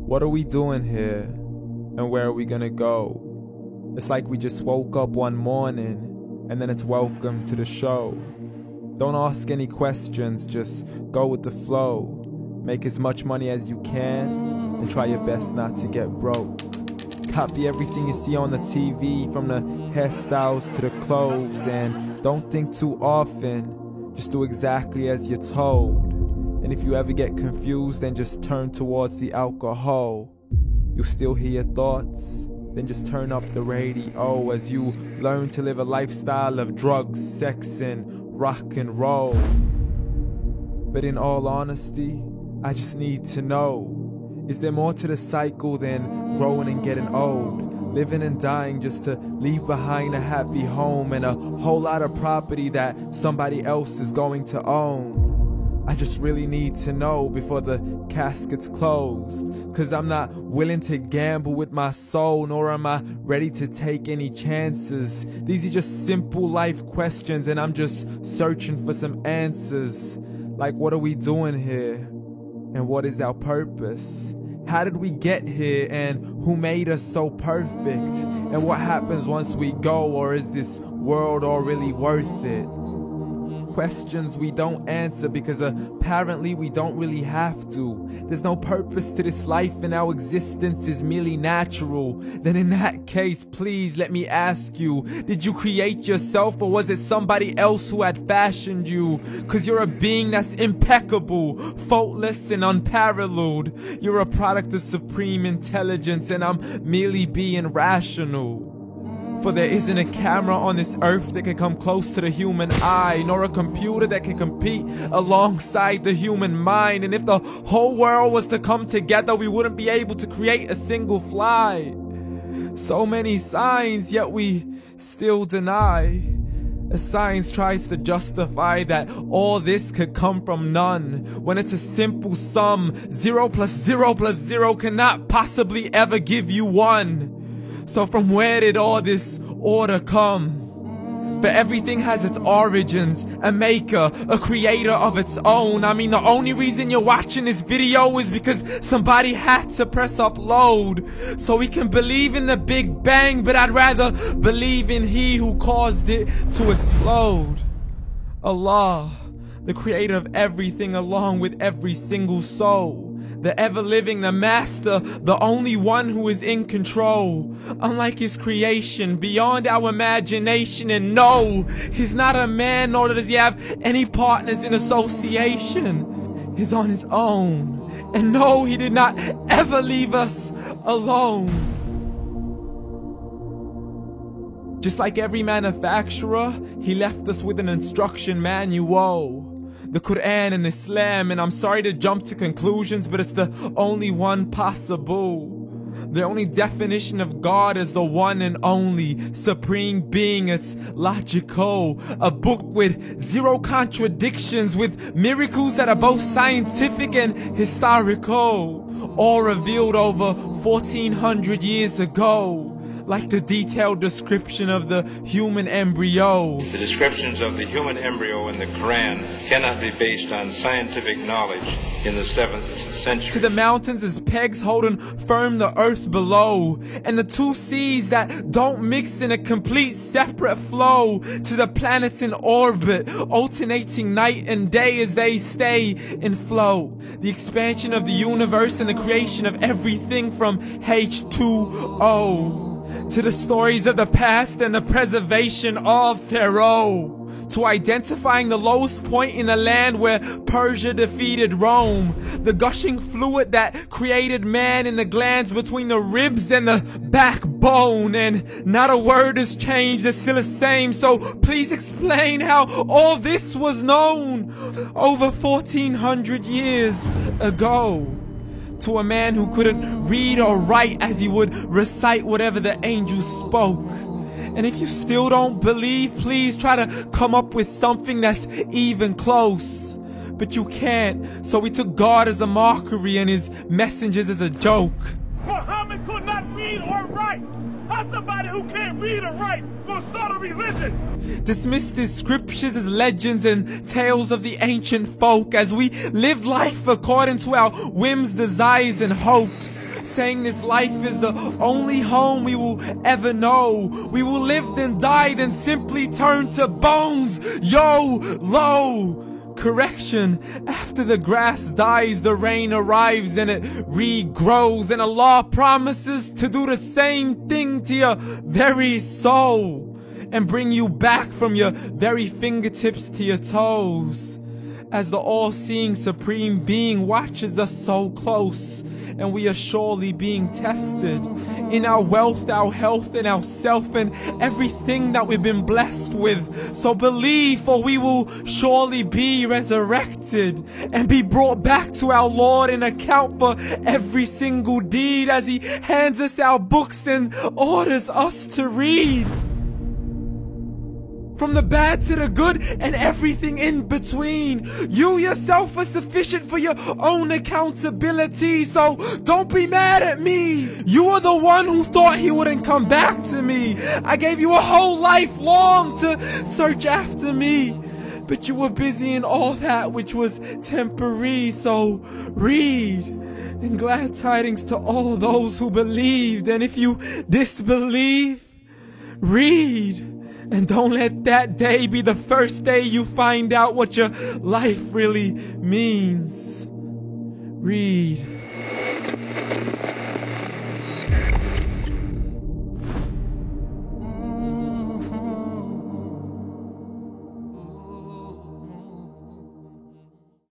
What are we doing here? And where are we gonna go? It's like we just woke up one morning and then it's welcome to the show. Don't ask any questions, just go with the flow. Make as much money as you can and try your best not to get broke. Copy everything you see on the TV, from the hairstyles to the clothes, and don't think too often, just do exactly as you're told. And if you ever get confused, then just turn towards the alcohol. You'll still hear your thoughts, then just turn up the radio as you learn to live a lifestyle of drugs, sex, and rock and roll. But in all honesty, I just need to know, is there more to the cycle than growing and getting old? Living and dying just to leave behind a happy home and a whole lot of property that somebody else is going to own. I just really need to know before the casket's closed, 'cause I'm not willing to gamble with my soul, nor am I ready to take any chances. These are just simple life questions and I'm just searching for some answers. Like, what are we doing here? And what is our purpose? How did we get here, and who made us so perfect? And what happens once we go, or is this world all really worth it? Questions we don't answer because apparently we don't really have to. There's no purpose to this life and our existence is merely natural. Then in that case, please let me ask you, did you create yourself, or was it somebody else who had fashioned you? 'Cause you're a being that's impeccable, faultless and unparalleled. You're a product of supreme intelligence and I'm merely being rational. For there isn't a camera on this earth that can come close to the human eye, nor a computer that can compete alongside the human mind. And if the whole world was to come together, we wouldn't be able to create a single fly. So many signs, yet we still deny. As science tries to justify that all this could come from none, when it's a simple sum. 0 plus 0 plus 0 cannot possibly ever give you 1. So from where did all this order come? For everything has its origins, a maker, a creator of its own. I mean, the only reason you're watching this video is because somebody had to press upload. So we can believe in the Big Bang, but I'd rather believe in He who caused it to explode. Allah, the creator of everything along with every single soul. The ever-living, the master, the only one who is in control. Unlike his creation, beyond our imagination. And no, he's not a man, nor does he have any partners in association. He's on his own. And no, he did not ever leave us alone. Just like every manufacturer, he left us with an instruction manual. The Quran and Islam, and I'm sorry to jump to conclusions, but it's the only one possible. The only definition of God is the one and only supreme being. It's logical, a book with 0 contradictions, with miracles that are both scientific and historical, all revealed over 1400 years ago. Like the detailed description of the human embryo. The descriptions of the human embryo in the Quran cannot be based on scientific knowledge in the 7th century. To the mountains as pegs holding firm the earth below, and the 2 seas that don't mix in a complete separate flow. To the planets in orbit, alternating night and day as they stay in flow. The expansion of the universe and the creation of everything from H2O. To the stories of the past and the preservation of Pharaoh. To identifying the lowest point in the land where Persia defeated Rome. The gushing fluid that created man in the glands between the ribs and the backbone. And not a word has changed, it's still the same. So please explain how all this was known over 1400 years ago. To a man who couldn't read or write, as he would recite whatever the angels spoke. And if you still don't believe, please try to come up with something that's even close. But you can't, so we took God as a mockery and his messengers as a joke. Muhammad could not read or write. How's somebody who can't read or write gonna start a religion? Dismiss the scriptures as legends and tales of the ancient folk as we live life according to our whims, desires, and hopes. saying this life is the only home we will ever know. We will live then die, then simply turn to bones. YOLO! Correction, after the grass dies, the rain arrives and it regrows, and Allah promises to do the same thing to your very soul and bring you back from your very fingertips to your toes, as the all-seeing supreme being watches us so close, and we are surely being tested in our wealth, our health, and our self, and everything that we've been blessed with. So believe, for we will surely be resurrected and be brought back to our Lord and account for every single deed, as He hands us our books and orders us to read. From the bad to the good and everything in between. You yourself are sufficient for your own accountability, so don't be mad at me. You are the one who thought He wouldn't come back to me. I gave you a whole life long to search after me, but you were busy in all that which was temporary, so read. And glad tidings to all those who believed, and if you disbelieve, read. And don't let that day be the first day you find out what your life really means. Read.